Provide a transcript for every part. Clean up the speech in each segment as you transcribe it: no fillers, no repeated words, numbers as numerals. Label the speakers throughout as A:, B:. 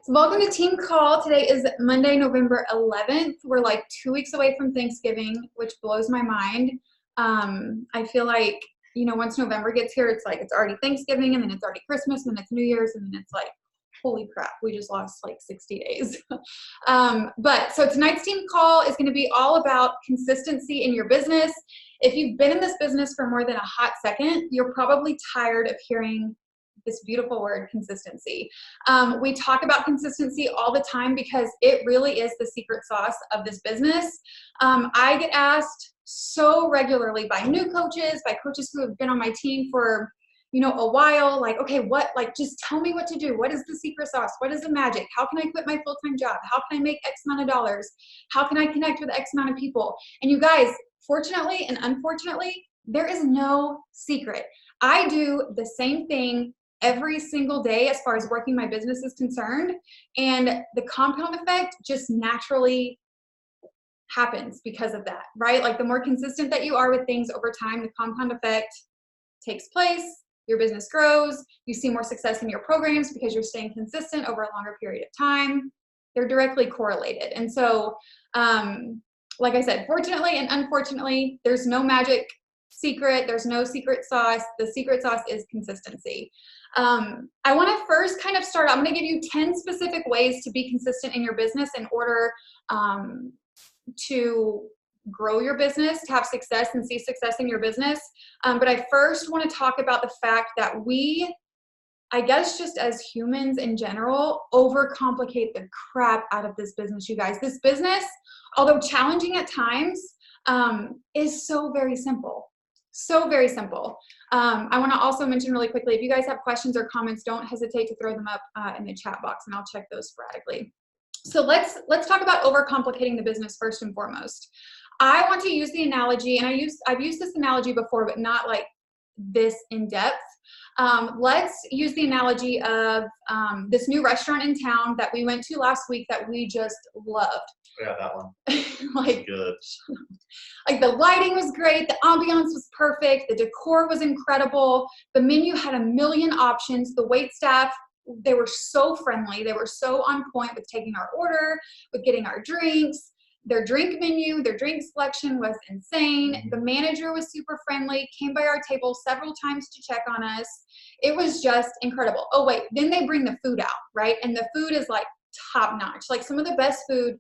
A: So welcome to Team Call. Today is Monday, November 11th. We're like 2 weeks away from Thanksgiving, which blows my mind. I feel like, once November gets here, it's like it's already Thanksgiving, and then it's already Christmas, and then it's New Year's, and then it's like, holy crap, we just lost like 60 days. So tonight's Team Call is going to be all about consistency in your business. If you've been in this business for more than a hot second, you're probably tired of hearing this beautiful word, consistency. We talk about consistency all the time because it really is the secret sauce of this business. I get asked so regularly by new coaches, by coaches who have been on my team for, a while, like, okay, just tell me what to do. What is the secret sauce? What is the magic? How can I quit my full-time job? How can I make X amount of dollars? How can I connect with X amount of people? And you guys, fortunately and unfortunately, there is no secret. I do the same thing every single day as far as working my business is concerned, and the compound effect just naturally happens because of that, right? Like the more consistent that you are with things over time, the compound effect takes place, your business grows, you see more success in your programs because you're staying consistent over a longer period of time. They're directly correlated. And so, like I said, fortunately and unfortunately, there's no magic secret, there's no secret sauce. The secret sauce is consistency. I want to first kind of start, I'm going to give you 10 specific ways to be consistent in your business in order to grow your business, to have success and see success in your business. But I first want to talk about the fact that we, I guess just as humans in general, overcomplicate the crap out of this business, you guys. This business, although challenging at times, is so very simple. So very simple. I want to also mention really quickly, if you guys have questions or comments, don't hesitate to throw them up in the chat box, and I'll check those sporadically. So let's talk about overcomplicating the business first and foremost. I want to use the analogy, and I've used this analogy before, but not like this in depth. Let's use the analogy of this new restaurant in town that we went to last week that we just loved.
B: Yeah, that one.
A: Like,
B: good.
A: Like the lighting was great, the ambiance was perfect, the decor was incredible, the menu had a million options, the wait staff, they were so friendly, they were so on point with taking our order, with getting our drinks. Their drink menu, their drink selection was insane. The manager was super friendly, came by our table several times to check on us. It was just incredible. Oh wait, then they bring the food out, right? And the food is like top notch, like some of the best food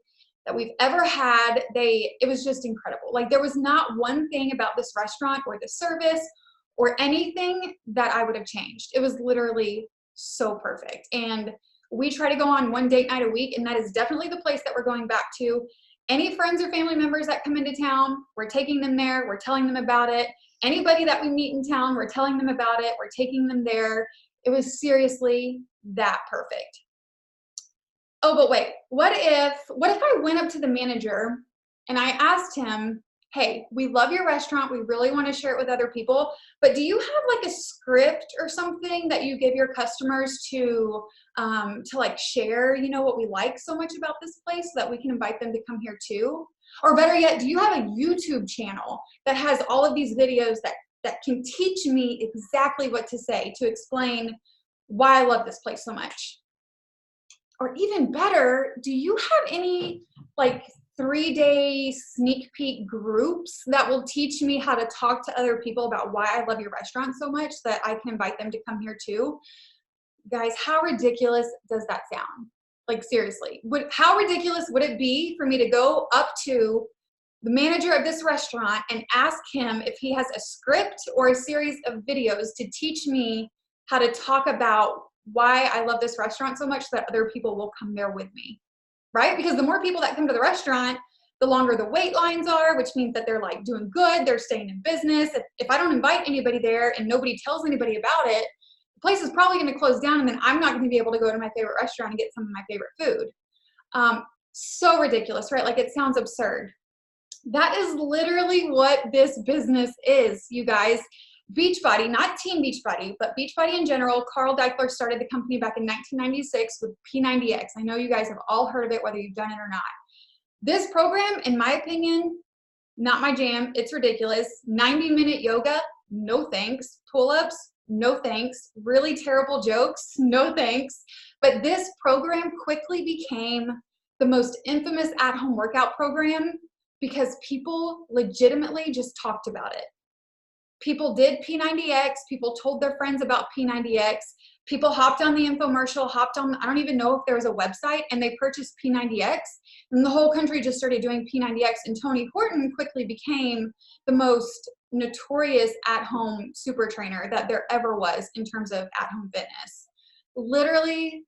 A: that we've ever had. It was just incredible. Like there was not one thing about this restaurant or the service or anything that I would have changed. It was literally so perfect. And we try to go on one date night a week, and that is definitely the place that we're going back to. Any friends or family members that come into town, we're taking them there, we're telling them about it. Anybody that we meet in town, we're telling them about it, we're taking them there. It was seriously that perfect. Oh, but wait, what if I went up to the manager and I asked him, hey, we love your restaurant, we really want to share it with other people, but do you have like a script or something that you give your customers to like share, what we like so much about this place so that we can invite them to come here too? Or better yet, do you have a YouTube channel that has all of these videos that can teach me exactly what to say to explain why I love this place so much? Or even better, do you have any like 3-day sneak peek groups that will teach me how to talk to other people about why I love your restaurant so much that I can invite them to come here too? Guys, how ridiculous does that sound? Like seriously, how ridiculous would it be for me to go up to the manager of this restaurant and ask him if he has a script or a series of videos to teach me how to talk about why I love this restaurant so much that other people will come there with me, right? Because the more people that come to the restaurant, the longer the wait lines are, which means that they're like doing good, they're staying in business. If I don't invite anybody there and nobody tells anybody about it, the place is probably going to close down, and then I'm not going to be able to go to my favorite restaurant and get some of my favorite food. So ridiculous, right? Like it sounds absurd. That is literally what this business is, you guys. Beachbody, not Team Beachbody, but Beachbody in general, Carl Daikeler started the company back in 1996 with P90X. I know you guys have all heard of it, whether you've done it or not. This program, in my opinion, not my jam. It's ridiculous. 90-minute yoga, no thanks. Pull-ups, no thanks. Really terrible jokes, no thanks. But this program quickly became the most infamous at-home workout program because people legitimately just talked about it. People did P90X. People told their friends about P90X. People hopped on the infomercial, hopped on, I don't even know if there was a website, and they purchased P90X. And the whole country just started doing P90X. And Tony Horton quickly became the most notorious at-home super trainer that there ever was in terms of at-home fitness. Literally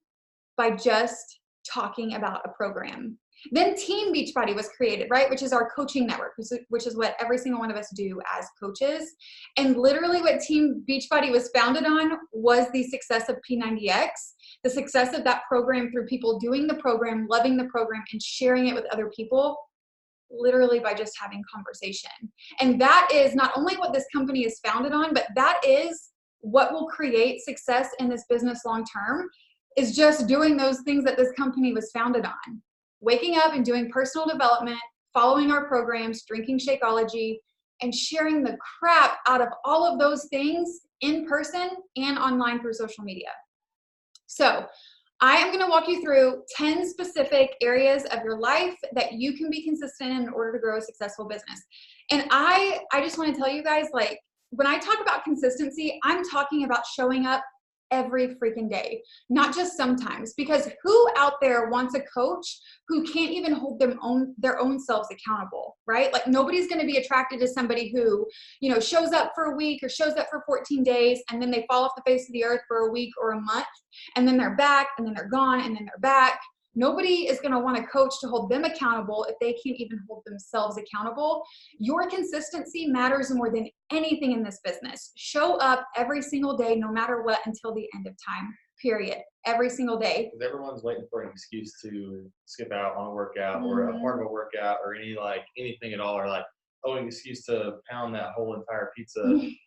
A: by just talking about a program. Then Team Beachbody was created, right? Which is our coaching network, which is what every single one of us do as coaches. And literally what Team Beachbody was founded on was the success of P90X, the success of that program through people doing the program, loving the program, and sharing it with other people, literally by just having conversation. And that is not only what this company is founded on, but that is what will create success in this business long term, is just doing those things that this company was founded on. Waking up and doing personal development, following our programs, drinking Shakeology, and sharing the crap out of all of those things in person and online through social media. So I am going to walk you through 10 specific areas of your life that you can be consistent in order to grow a successful business. And I just want to tell you guys, like, when I talk about consistency, I'm talking about showing up every freaking day, not just sometimes, because who out there wants a coach who can't even hold their own selves accountable, right? Like, nobody's going to be attracted to somebody who, you know, shows up for a week or shows up for 14 days and then they fall off the face of the earth for a week or a month and then they're back and then they're gone and then they're back. Nobody is going to want a coach to hold them accountable if they can't even hold themselves accountable. Your consistency matters more than anything in this business. Show up every single day, no matter what, until the end of time, period. Every single day.
B: Because everyone's waiting for an excuse to skip out on a workout or a part of a workout or anything at all, or like, oh, an excuse to pound that whole entire pizza,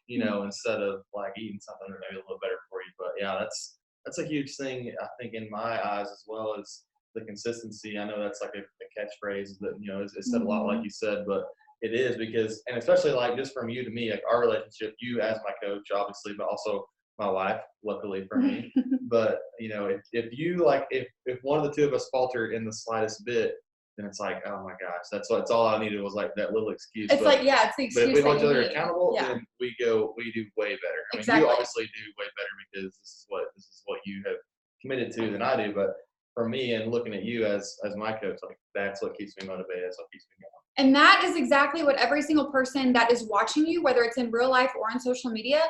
B: you know, instead of like eating something that maybe a little better for you. But yeah, that's a huge thing, I think, in my eyes, as well as the consistency. I know that's like a catchphrase that, you know, is said a lot, like you said, but it is, because, and especially like just from you to me, like our relationship, you as my coach, obviously, but also my wife, luckily for me. But you know, if you like, if one of the two of us faltered in the slightest bit, then it's like, oh my gosh, that's all I needed was like that little excuse.
A: It's like, yeah, it's the excuse.
B: But if we hold each other accountable,
A: yeah,
B: then we do way better. I mean,
A: exactly.
B: you obviously do way better because this is what you have committed to than I do. But for me, and looking at you as my coach, like, that's what keeps me motivated. That's what keeps me going.
A: And that is exactly what every single person that is watching you, whether it's in real life or on social media,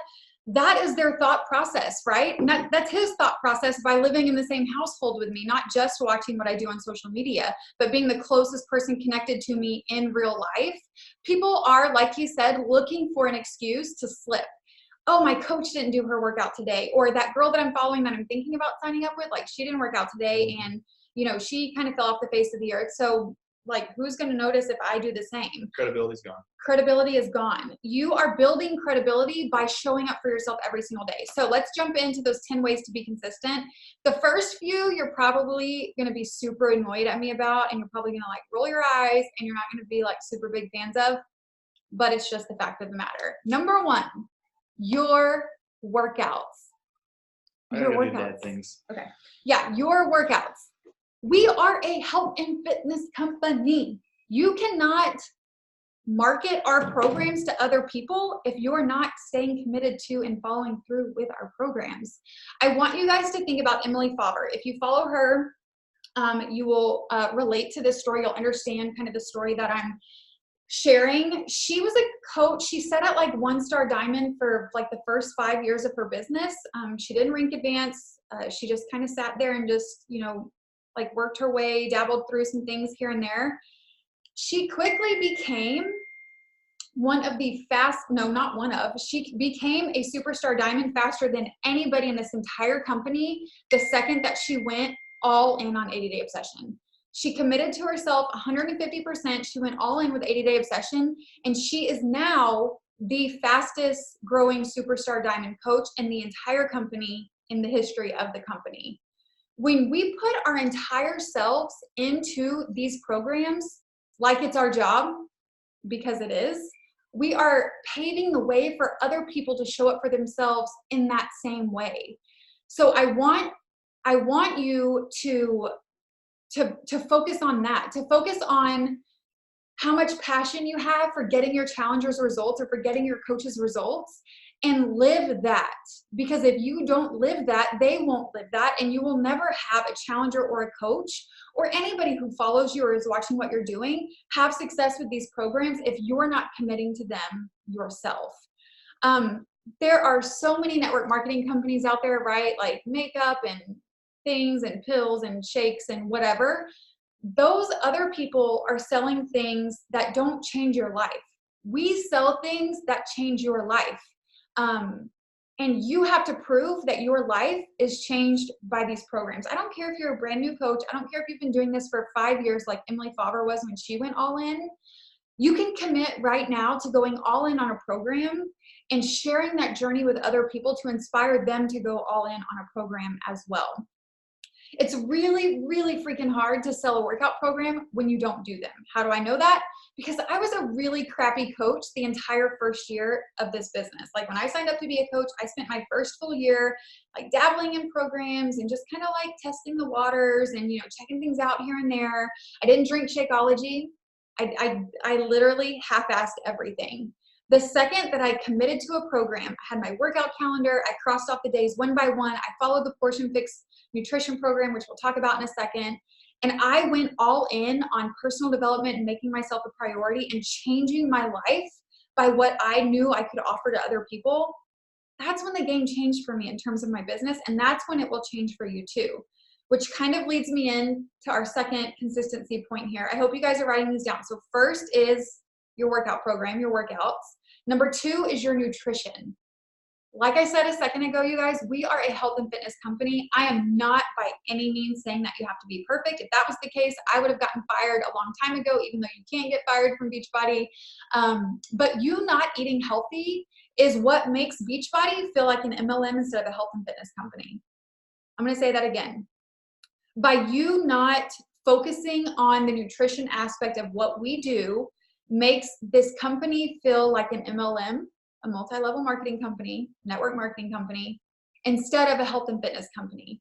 A: that is their thought process, right? That's his thought process by living in the same household with me, not just watching what I do on social media, but being the closest person connected to me in real life. People are, like he said, looking for an excuse to slip. Oh, my coach didn't do her workout today, or that girl that I'm following that I'm thinking about signing up with, like, she didn't work out today, and you know, she kind of fell off the face of the earth. So like, who's going to notice if I do the same?
B: Credibility's gone.
A: Credibility is gone. You are building credibility by showing up for yourself every single day. So let's jump into those 10 ways to be consistent. The first few, you're probably going to be super annoyed at me about, and you're probably going to like roll your eyes, and you're not going to be like super big fans of, but it's just the fact of the matter. Number one, your workouts.
B: Your workouts. Do bad things.
A: Okay. Yeah, your workouts. We are a health and fitness company. You cannot market our programs to other people if you're not staying committed to and following through with our programs. I want you guys to think about Emily Faber. If you follow her, you will relate to this story. You'll understand kind of the story that I'm sharing. She was a coach. She set out like 1-star diamond for like the first 5 years of her business. She didn't rank advance. She just kind of sat there and just, you know, like worked her way, dabbled through some things here and there. She quickly became she became a superstar diamond faster than anybody in this entire company the second that she went all in on 80-Day Obsession. She committed to herself 150%. She went all in with 80-Day Obsession, and she is now the fastest growing superstar diamond coach in the entire company, in the history of the company. When we put our entire selves into these programs, like it's our job, because it is, we are paving the way for other people to show up for themselves in that same way. So I want I want you to focus on that, to focus on how much passion you have for getting your challengers results or for getting your coaches results, and live that. Because if you don't live that, they won't live that, and you will never have a challenger or a coach or anybody who follows you or is watching what you're doing have success with these programs if you're not committing to them yourself. There are so many network marketing companies out there, right? Like makeup and things and pills and shakes and whatever. Those other people are selling things that don't change your life. We sell things that change your life. And you have to prove that your life is changed by these programs. I don't care if you're a brand new coach. I don't care if you've been doing this for 5 years like Emily Favre was when she went all in. You can commit right now to going all in on a program and sharing that journey with other people to inspire them to go all in on a program as well. It's really, really freaking hard to sell a workout program when you don't do them. How do I know that? Because I was a really crappy coach the entire first year of this business. Like when I signed up to be a coach, I spent my first full year like dabbling in programs and just kind of like testing the waters and, checking things out here and there. I didn't drink Shakeology. I literally half-assed everything. The second that I committed to a program, I had my workout calendar, I crossed off the days one by one, I followed the Portion Fix nutrition program, which we'll talk about in a second, and I went all in on personal development and making myself a priority and changing my life by what I knew I could offer to other people. That's when the game changed for me in terms of my business, and that's when it will change for you too, which kind of leads me in to our second consistency point here. I hope you guys are writing these down. So first is your workout program, your workouts. Number 2 is your nutrition. Like I said a second ago, you guys, we are a health and fitness company. I am not by any means saying that you have to be perfect. If that was the case, I would have gotten fired a long time ago, even though you can't get fired from Beachbody. But you not eating healthy is what makes Beachbody feel like an MLM instead of a health and fitness company. I'm going to say that again. By you not focusing on the nutrition aspect of what we do makes this company feel like an MLM, a multi-level marketing company, network marketing company, instead of a health and fitness company.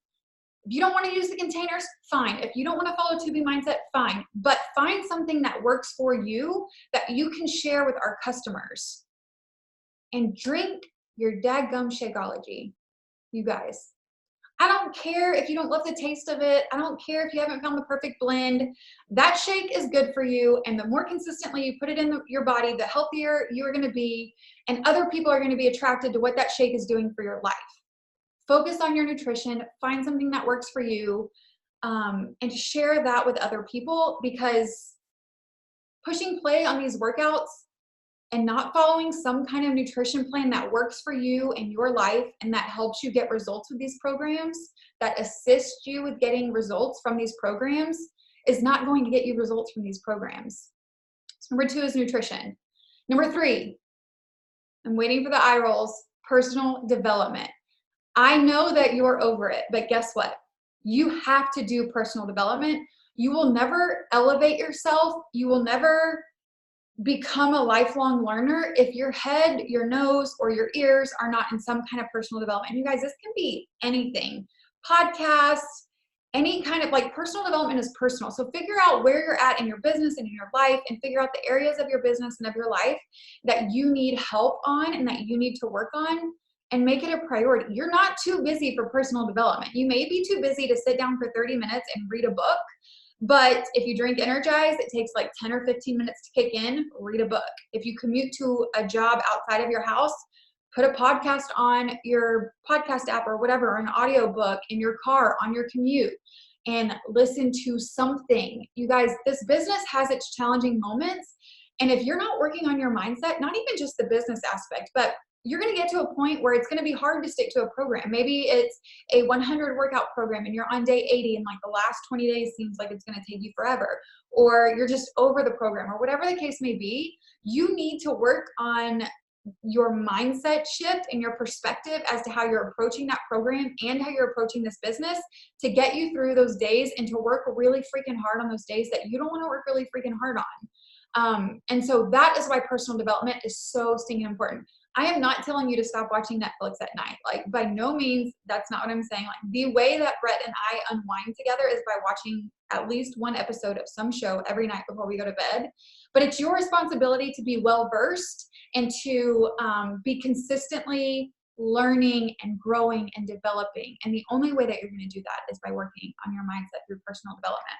A: If you don't want to use the containers, fine. If you don't want to follow 2B Mindset, fine. But find something that works for you that you can share with our customers. And drink your dadgum Shakeology, you guys. I don't care if you don't love the taste of it. I don't care if you haven't found the perfect blend. That shake is good for you. And the more consistently you put it in your body, the healthier you're going to be. And other people are going to be attracted to what that shake is doing for your life. Focus on your nutrition. Find something that works for you. And share that with other people, because pushing play on these workouts and not following some kind of nutrition plan that works for you in your life and that helps you get results with these programs, that assist you with getting results from these programs, is not going to get you results from these programs. So number 2 is nutrition. Number 3, I'm waiting for the eye rolls, personal development. I know that you're over it, but guess what? You have to do personal development. You will never elevate yourself. You will never become a lifelong learner if your head, your nose, or your ears are not in some kind of personal development. You guys, this can be anything. Podcasts, any kind of personal development is personal. So figure out where you're at in your business and in your life, and figure out the areas of your business and of your life that you need help on and that you need to work on, and make it a priority. You're not too busy for personal development. You may be too busy to sit down for 30 minutes and read a book. But if you drink Energize, it takes 10 or 15 minutes to kick in. Read a book. If you commute to a job outside of your house, put a podcast on your podcast app or whatever, or an audio book in your car on your commute, and listen to something. You guys, this business has its challenging moments. And if you're not working on your mindset, not even just the business aspect, but you're going to get to a point where it's going to be hard to stick to a program. Maybe it's a 100 workout program and you're on day 80 and the last 20 days seems like it's going to take you forever, or you're just over the program, or whatever the case may be. You need to work on your mindset shift and your perspective as to how you're approaching that program and how you're approaching this business to get you through those days, and to work really freaking hard on those days that you don't want to work really freaking hard on. And so that is why personal development is so stinking important. I am not telling you to stop watching Netflix at night. Like, by no means, that's not what I'm saying. Like, the way that Brett and I unwind together is by watching at least one episode of some show every night before we go to bed. But it's your responsibility to be well-versed and to be consistently learning and growing and developing. And the only way that you're going to do that is by working on your mindset through personal development.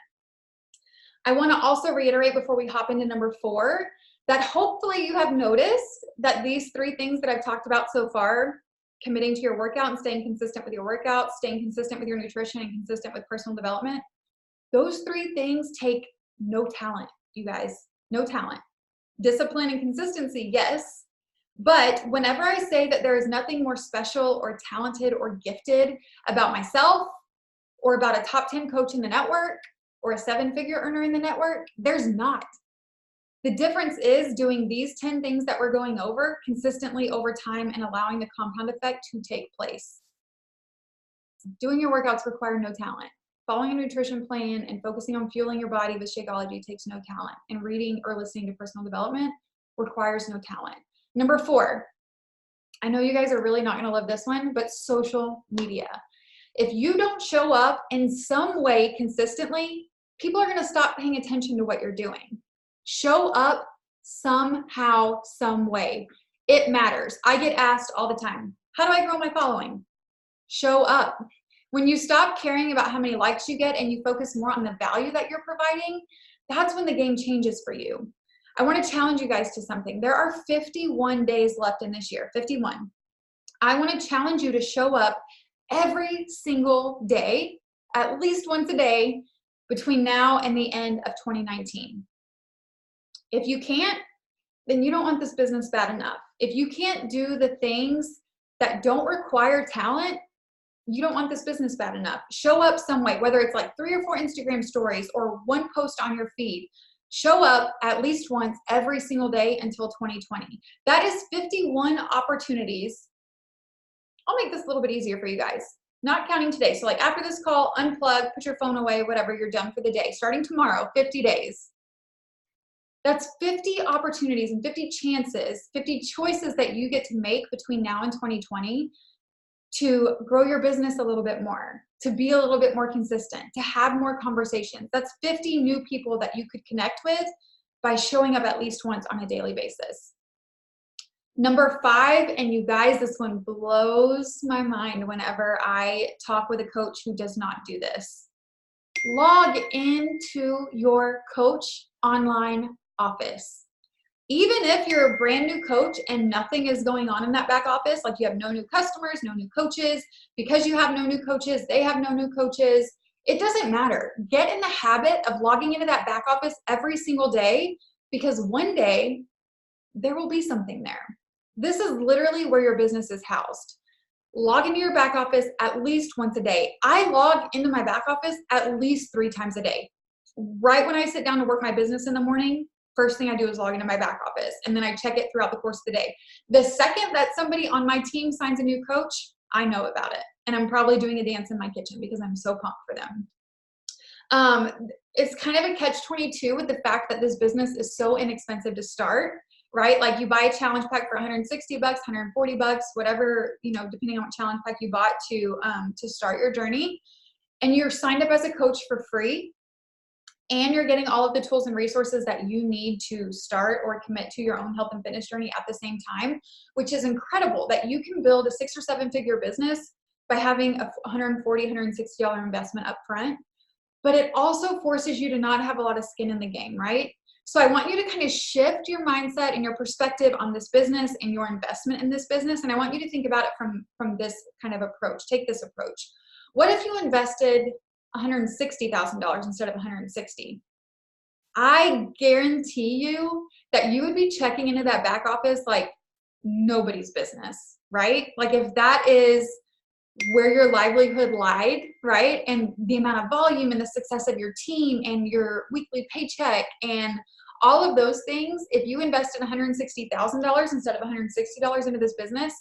A: I want to also reiterate before we hop into number 4, that hopefully you have noticed that these 3 things that I've talked about so far, committing to your workout and staying consistent with your workout, staying consistent with your nutrition, and consistent with personal development, those 3 things take no talent, you guys, no talent. Discipline and consistency, yes. But whenever I say that there is nothing more special or talented or gifted about myself or about a top 10 coach in the network or a 7-figure earner in the network, there's not. The difference is doing these 10 things that we're going over consistently over time and allowing the compound effect to take place. Doing your workouts require no talent. Following a nutrition plan and focusing on fueling your body with Shakeology takes no talent. And reading or listening to personal development requires no talent. Number 4, I know you guys are really not going to love this one, but social media. If you don't show up in some way consistently, people are going to stop paying attention to what you're doing. Show up somehow, some way. It matters. I get asked all the time, how do I grow my following? Show up. When you stop caring about how many likes you get and you focus more on the value that you're providing, that's when the game changes for you. I want to challenge you guys to something. There are 51 days left in this year, 51. I want to challenge you to show up every single day, at least once a day, between now and the end of 2019. If you can't, then you don't want this business bad enough. If you can't do the things that don't require talent, you don't want this business bad enough. Show up some way, whether it's like 3 or 4 Instagram stories or 1 post on your feed. Show up at least once every single day until 2020. That is 51 opportunities. I'll make this a little bit easier for you guys, not counting today. So like after this call, unplug, put your phone away, whatever, you're done for the day. Starting tomorrow, 50 days. That's 50 opportunities and 50 chances, 50 choices that you get to make between now and 2020 to grow your business a little bit more, to be a little bit more consistent, to have more conversations. That's 50 new people that you could connect with by showing up at least once on a daily basis. Number 5, and you guys, this one blows my mind whenever I talk with a coach who does not do this. Log into your coach online office. Even if you're a brand new coach and nothing is going on in that back office, like you have no new customers, no new coaches, because you have no new coaches, they have no new coaches, it doesn't matter. Get in the habit of logging into that back office every single day, because one day there will be something there. This is literally where your business is housed. Log into your back office at least once a day. I log into my back office at least 3 times a day. Right when I sit down to work my business in the morning, first thing I do is log into my back office, and then I check it throughout the course of the day. The second that somebody on my team signs a new coach, I know about it. And I'm probably doing a dance in my kitchen because I'm so pumped for them. It's kind of a catch-22 with the fact that this business is so inexpensive to start, right? Like you buy a challenge pack for $160, $140, whatever, you know, depending on what challenge pack you bought to start your journey. And you're signed up as a coach for free. And you're getting all of the tools and resources that you need to start or commit to your own health and fitness journey at the same time, which is incredible that you can build a 6 or 7-figure business by having a $140, $160 investment up front. But it also forces you to not have a lot of skin in the game, right? So I want you to kind of shift your mindset and your perspective on this business and your investment in this business. And I want you to think about it from this kind of approach. Take this approach. What if you invested $160,000 instead of $160,000? I guarantee you that you would be checking into that back office like nobody's business, right? Like if that is where your livelihood lied, right? And the amount of volume and the success of your team and your weekly paycheck and all of those things, if you invested $160,000 instead of $160 into this business,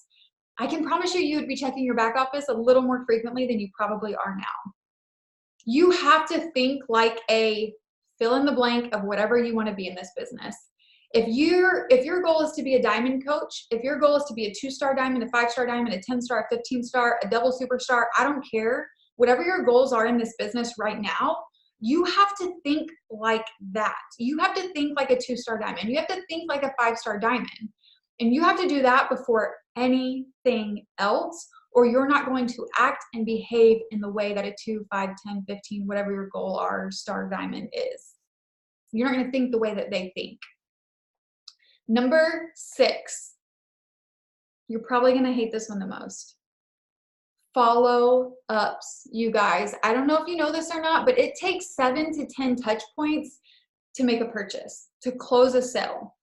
A: I can promise you, you would be checking your back office a little more frequently than you probably are now. You have to think like a fill in the blank of whatever you want to be in this business. If your goal is to be a diamond coach, if your goal is to be a 2-star diamond, a 5-star diamond, a 10-star, a 15-star, a double superstar, I don't care. Whatever your goals are in this business right now, you have to think like that. You have to think like a 2-star diamond. You have to think like a 5-star diamond. And you have to do that before anything else, or you're not going to act and behave in the way that a 2, 5, 10, 15, whatever your goal or star diamond is. You're not going to think the way that they think. Number 6, you're probably going to hate this one the most. Follow-ups, you guys. I don't know if you know this or not, but it takes 7 to 10 touch points to make a purchase, to close a sale.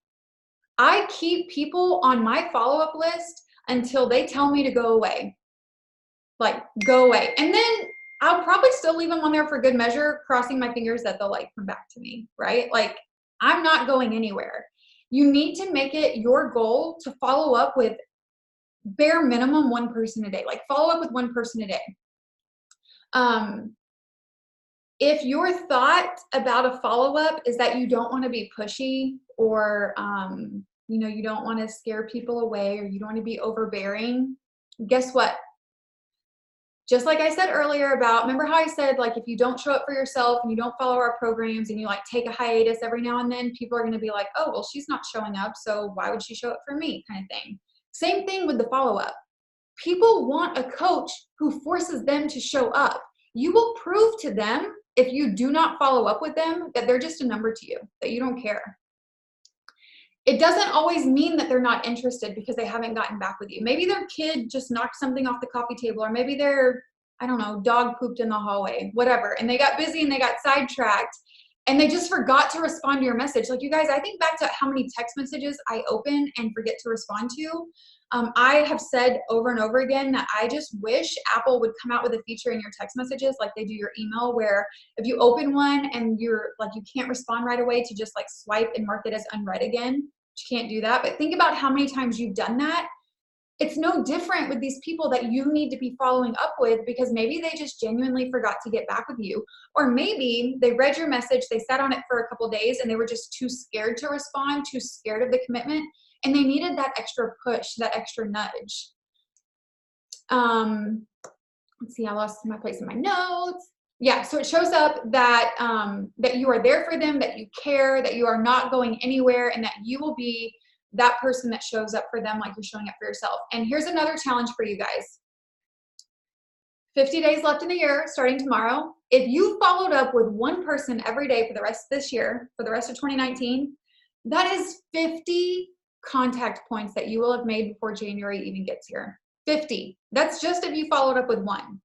A: I keep people on my follow-up list until they tell me to go away. Like, go away. And then I'll probably still leave them on there for good measure, crossing my fingers that they'll like come back to me, right? Like, I'm not going anywhere. You need to make it your goal to follow up with bare minimum 1 person a day. Like, follow up with 1 person a day. If your thought about a follow-up is that you don't want to be pushy, or you don't want to scare people away, or you don't want to be overbearing, guess what? Just like I said earlier about, remember how I said, like, if you don't show up for yourself and you don't follow our programs and you like take a hiatus every now and then, people are going to be like, oh, well, she's not showing up, so why would she show up for me, kind of thing. Same thing with the follow-up. People want a coach who forces them to show up. You will prove to them, if you do not follow up with them, that they're just a number to you, that you don't care. It doesn't always mean that they're not interested because they haven't gotten back with you. Maybe their kid just knocked something off the coffee table, or maybe their, I don't know, dog pooped in the hallway, whatever, and they got busy and they got sidetracked and they just forgot to respond to your message. Like, you guys, I think back to how many text messages I open and forget to respond to. I have said over and over again that I just wish Apple would come out with a feature in your text messages like they do your email, where if you open one and you're like, you can't respond right away, to just like swipe and mark it as unread again. You can't do that. But think about how many times you've done that. It's no different with these people that you need to be following up with, because maybe they just genuinely forgot to get back with you. Or maybe they read your message, they sat on it for a couple days, and they were just too scared to respond, too scared of the commitment, and they needed that extra push, that extra nudge. Let's see, I lost my place in my notes. Yeah, so it shows up that that you are there for them, that you care, that you are not going anywhere, and that you will be that person that shows up for them like you're showing up for yourself. And here's another challenge for you guys. 50 days left in the year, starting tomorrow. If you followed up with 1 person every day for the rest of this year, for the rest of 2019, that is 50 contact points that you will have made before January even gets here. 50. That's just if you followed up with 1.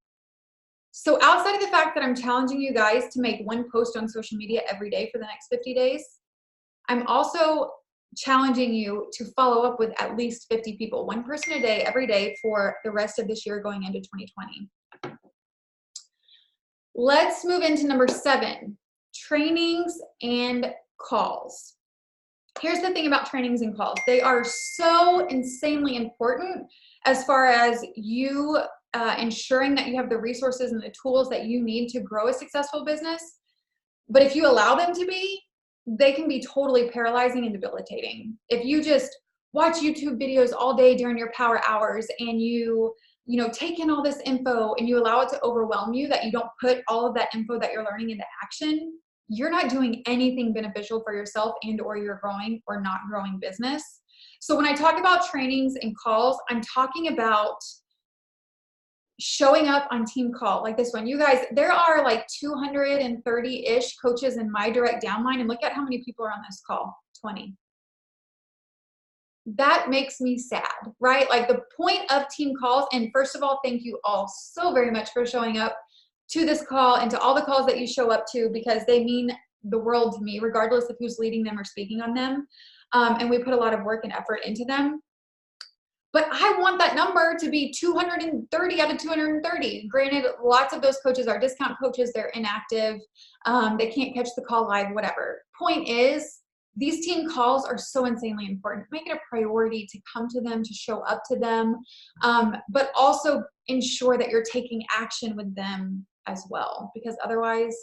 A: So outside of the fact that I'm challenging you guys to make 1 post on social media every day for the next 50 days, I'm also challenging you to follow up with at least 50 people, 1 person a day, every day for the rest of this year going into 2020. Let's move into number 7, trainings and calls. Here's the thing about trainings and calls. They are so insanely important as far as you ensuring that you have the resources and the tools that you need to grow a successful business. But if you allow them to be, they can be totally paralyzing and debilitating. If you just watch YouTube videos all day during your power hours and you take in all this info and you allow it to overwhelm you, that you don't put all of that info that you're learning into action, you're not doing anything beneficial for yourself and or your growing or not growing business. So when I talk about trainings and calls, I'm talking about showing up on team call like this one. You guys, there are like 230-ish coaches in my direct downline, and look at how many people are on this call, 20. That makes me sad, right? Like, the point of team calls, and first of all, thank you all so very much for showing up to this call and to all the calls that you show up to, because they mean the world to me, regardless of who's leading them or speaking on them. And we put a lot of work and effort into them. But I want that number to be 230 out of 230. Granted, lots of those coaches are discount coaches. They're inactive. They can't catch the call live, whatever. Point is, these team calls are so insanely important. Make it a priority to come to them, to show up to them, but also ensure that you're taking action with them as well, because otherwise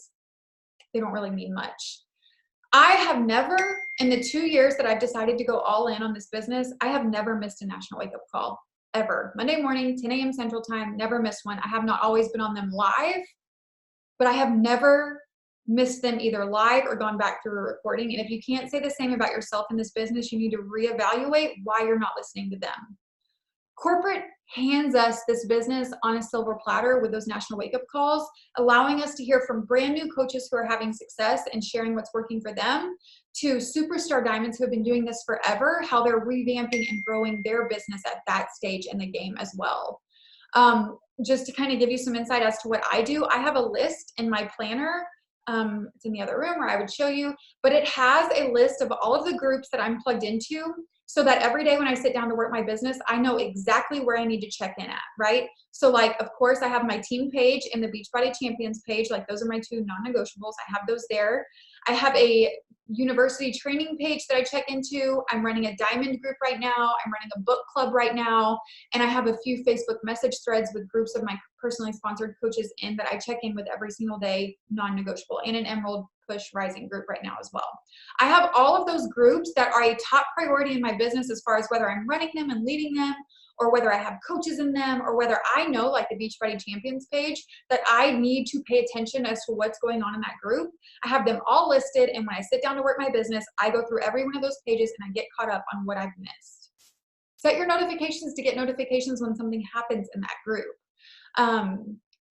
A: they don't really mean much. I have never In the 2 years that I've decided to go all in on this business, I have never missed a national wake up call ever. Monday morning, 10 a.m. Central Time, never missed one. I have not always been on them live, but I have never missed them either live or gone back through a recording. And if you can't say the same about yourself in this business, you need to reevaluate why you're not listening to them. Corporate hands us this business on a silver platter with those national wake-up calls, allowing us to hear from brand new coaches who are having success and sharing what's working for them, to superstar diamonds who have been doing this forever, how they're revamping and growing their business at that stage in the game as well. Just to kind of give you some insight as to what I do, I have a list in my planner. It's in the other room where I would show you, but it has a list of all of the groups that I'm plugged into, so that every day when I sit down to work my business, I know exactly where I need to check in at, right? So like, of course, I have my team page and the Beachbody Champions page. Like, those are my 2 non-negotiables. I have those there. I have a university training page that I check into. I'm running a diamond group right now. I'm running a book club right now. And I have a few Facebook message threads with groups of my personally sponsored coaches in that I check in with every single day, non-negotiable, and an Emerald Push Rising group right now as well. I have all of those groups that are a top priority in my business as far as whether I'm running them and leading them, or whether I have coaches in them, or whether I know, like the Beachbody Champions page, that I need to pay attention as to what's going on in that group. I have them all listed, and when I sit down to work my business, I go through every one of those pages and I get caught up on what I've missed. Set your notifications to get notifications when something happens in that group.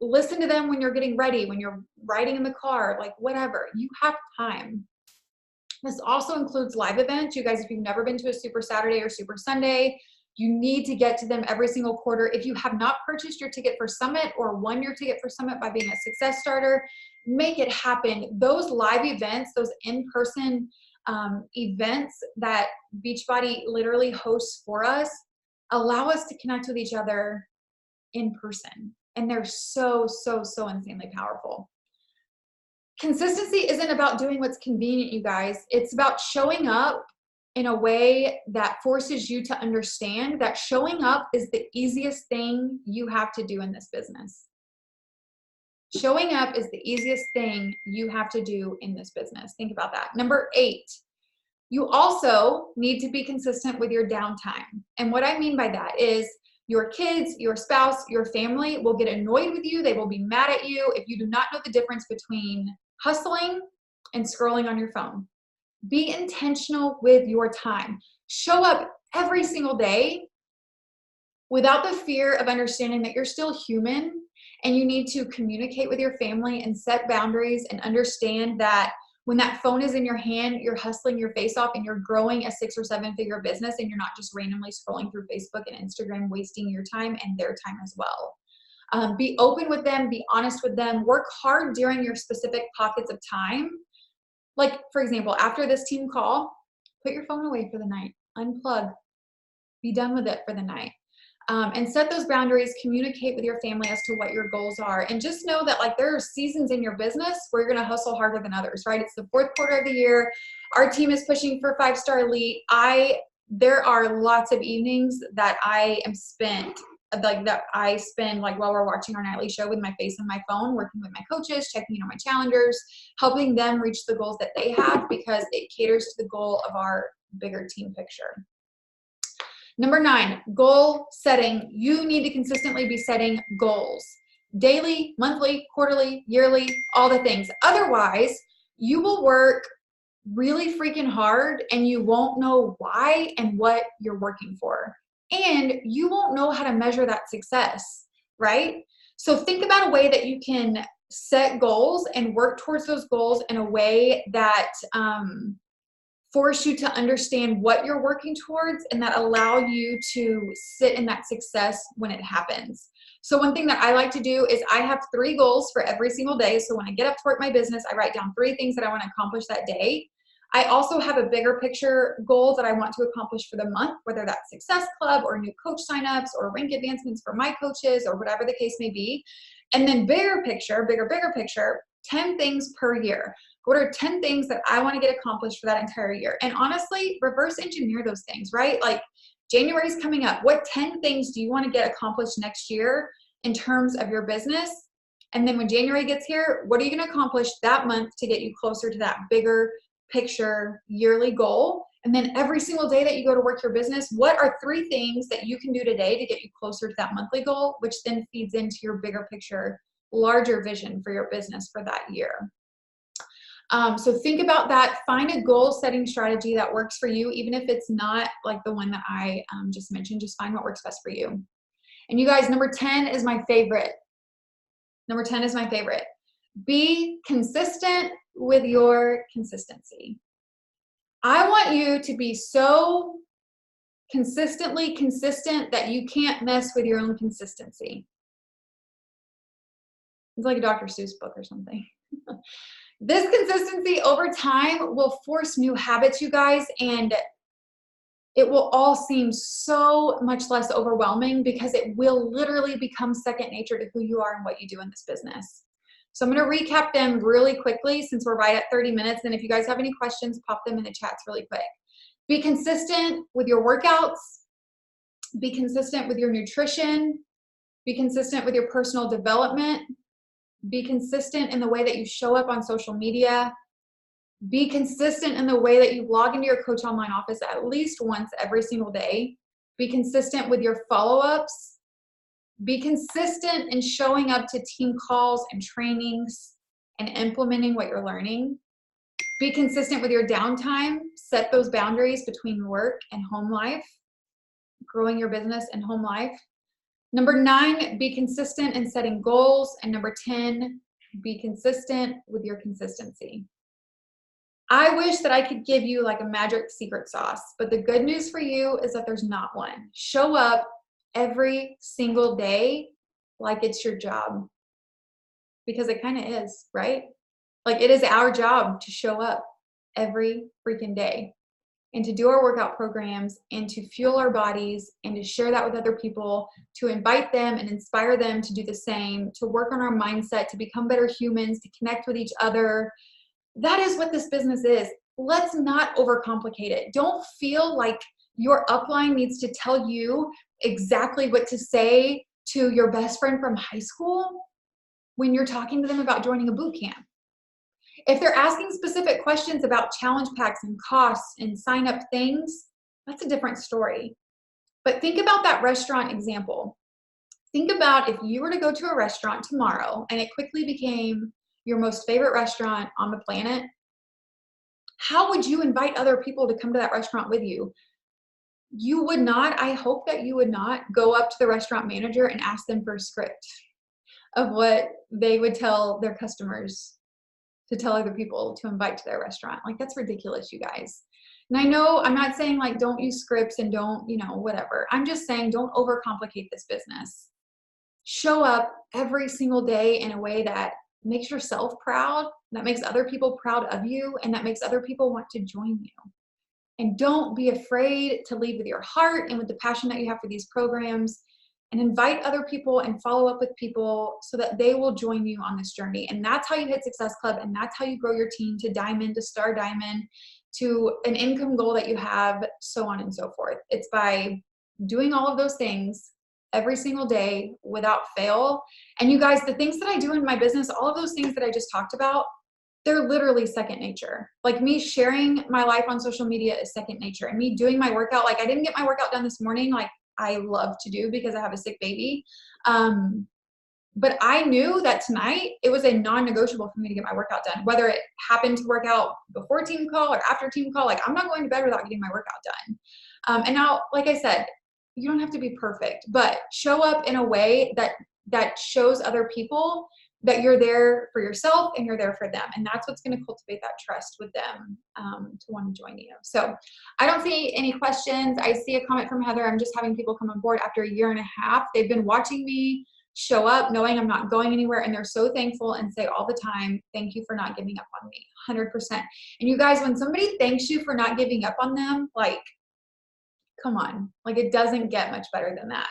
A: Listen to them when you're getting ready, when you're riding in the car, like whatever. You have time. This also includes live events. You guys, if you've never been to a Super Saturday or Super Sunday, you need to get to them every single quarter. If you have not purchased your ticket for Summit or won your ticket for Summit by being a success starter, make it happen. Those live events, those in-person events that Beachbody literally hosts for us, allow us to connect with each other in person. And they're so, so, so insanely powerful. Consistency isn't about doing what's convenient, you guys. It's about showing up in a way that forces you to understand that showing up is the easiest thing you have to do in this business. Showing up is the easiest thing you have to do in this business. Think about that. Number 8, you also need to be consistent with your downtime. And what I mean by that is your kids, your spouse, your family will get annoyed with you. They will be mad at you if you do not know the difference between hustling and scrolling on your phone. Be intentional with your time. Show up every single day without the fear of understanding that you're still human and you need to communicate with your family and set boundaries and understand that when that phone is in your hand, you're hustling your face off and you're growing a 6 or 7 figure business, and you're not just randomly scrolling through Facebook and Instagram, wasting your time and their time as well. Be open with them, be honest with them, work hard during your specific pockets of time. Like, for example, after this team call, put your phone away for the night, unplug, be done with it for the night. And set those boundaries, communicate with your family as to what your goals are. And just know that, like, there are seasons in your business where you're going to hustle harder than others, right? It's the 4th quarter of the year. Our team is pushing for 5-star elite. There are lots of evenings that I spend while we're watching our nightly show with my face on my phone, working with my coaches, checking in on my challengers, helping them reach the goals that they have, because it caters to the goal of our bigger team picture. Number 9, goal setting. You need to consistently be setting goals. Daily, monthly, quarterly, yearly, all the things. Otherwise, you will work really freaking hard and you won't know why and what you're working for. And you won't know how to measure that success, right? So think about a way that you can set goals and work towards those goals in a way that force you to understand what you're working towards and that allow you to sit in that success when it happens. So one thing that I like to do is I have 3 goals for every single day. So when I get up to work my business, I write down 3 things that I want to accomplish that day. I also have a bigger picture goal that I want to accomplish for the month, whether that's Success Club or new coach signups or rank advancements for my coaches or whatever the case may be. And then bigger picture, 10 things per year. What are 10 things that I want to get accomplished for that entire year? And honestly, reverse engineer those things, right? Like, January's coming up. What 10 things do you want to get accomplished next year in terms of your business? And then when January gets here, what are you going to accomplish that month to get you closer to that bigger picture yearly goal. And then every single day that you go to work your business, what are 3 things that you can do today to get you closer to that monthly goal, which then feeds into your bigger picture, larger vision for your business for that year. So think about that. Find a goal setting strategy that works for you, even if it's not like the one that I just mentioned. Just find what works best for you. And you guys, number 10 is my favorite. Number 10 is my favorite. Be consistent with your consistency. I want you to be so consistently consistent that you can't mess with your own consistency. It's like a Dr. Seuss book or something. This consistency over time will force new habits, you guys, and it will all seem so much less overwhelming because it will literally become second nature to who you are and what you do in this business. So I'm going to recap them really quickly since we're right at 30 minutes. And if you guys have any questions, pop them in the chats really quick. Be consistent with your workouts. Be consistent with your nutrition. Be consistent with your personal development. Be consistent in the way that you show up on social media. Be consistent in the way that you log into your Coach Online office at least once every single day. Be consistent with your follow-ups. Be consistent in showing up to team calls and trainings and implementing what you're learning. Be consistent with your downtime. Set those boundaries between work and home life, growing your business and home life. Number 9, be consistent in setting goals. And number 10, be consistent with your consistency. I wish that I could give you like a magic secret sauce, but the good news for you is that there's not one. Show up every single day like it's your job, because it kind of is, right? Like it is our job to show up every freaking day and to do our workout programs and to fuel our bodies and to share that with other people, to invite them and inspire them to do the same, to work on our mindset, to become better humans, to connect with each other. That is what this business is. Let's not overcomplicate it. Don't feel like your upline needs to tell you exactly what to say to your best friend from high school when you're talking to them about joining a boot camp. If they're asking specific questions about challenge packs and costs and sign up things, that's a different story. But think about that restaurant example. Think about if you were to go to a restaurant tomorrow and it quickly became your most favorite restaurant on the planet. How would you invite other people to come to that restaurant with you? You would not, I hope that you would not go up to the restaurant manager and ask them for a script of what they would tell their customers to tell other people to invite to their restaurant. Like, that's ridiculous, you guys. And I know I'm not saying like don't use scripts and don't, whatever. I'm just saying don't overcomplicate this business. Show up every single day in a way that makes yourself proud, that makes other people proud of you, and that makes other people want to join you. And don't be afraid to lead with your heart and with the passion that you have for these programs, and invite other people and follow up with people so that they will join you on this journey. And that's how you hit Success Club, and that's how you grow your team to diamond, to star diamond, to an income goal that you have, so on and so forth. It's by doing all of those things every single day without fail. And you guys, the things that I do in my business, all of those things that I just talked about, they're literally second nature. Like me sharing my life on social media is second nature. And me doing my workout, like I didn't get my workout done this morning, like I love to do because I have a sick baby. But I knew that tonight it was a non-negotiable for me to get my workout done, whether it happened to work out before team call or after team call. Like I'm not going to bed without getting my workout done. And now, like I said, you don't have to be perfect, but show up in a way that shows other people that you're there for yourself and you're there for them. And that's what's going to cultivate that trust with them to want to join you. So I don't see any questions. I see a comment from Heather. I'm just having people come on board after a year and a half. They've been watching me show up, knowing I'm not going anywhere. And they're so thankful and say all the time, thank you for not giving up on me, 100%. And you guys, when somebody thanks you for not giving up on them, like, come on, like it doesn't get much better than that.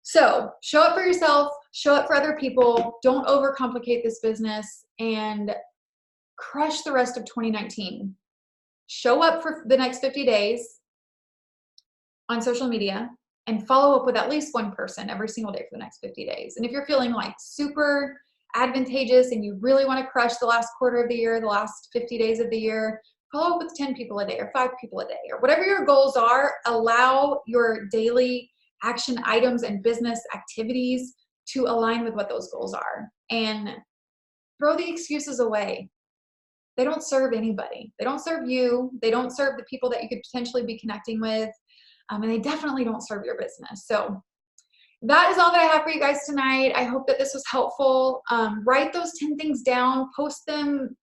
A: So show up for yourself, show up for other people, don't overcomplicate this business, and crush the rest of 2019. Show up for the next 50 days on social media and follow up with at least one person every single day for the next 50 days. And if you're feeling like super advantageous and you really want to crush the last quarter of the year, the last 50 days of the year, follow up with 10 people a day or 5 people a day or whatever your goals are. Allow your daily action items and business activities to align with what those goals are, and throw the excuses away. They don't serve anybody. They don't serve you. They don't serve the people that you could potentially be connecting with. And they definitely don't serve your business. So that is all that I have for you guys tonight. I hope that this was helpful. Write those 10 things down, post them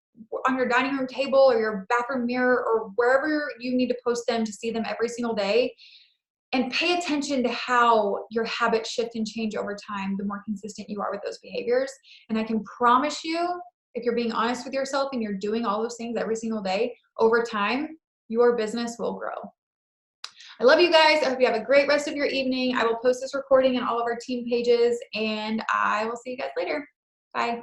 A: on your dining room table or your bathroom mirror or wherever you need to post them to see them every single day. And pay attention to how your habits shift and change over time the more consistent you are with those behaviors. And I can promise you, if you're being honest with yourself and you're doing all those things every single day, over time, your business will grow. I love you guys. I hope you have a great rest of your evening. I will post this recording in all of our team pages, and I will see you guys later. Bye.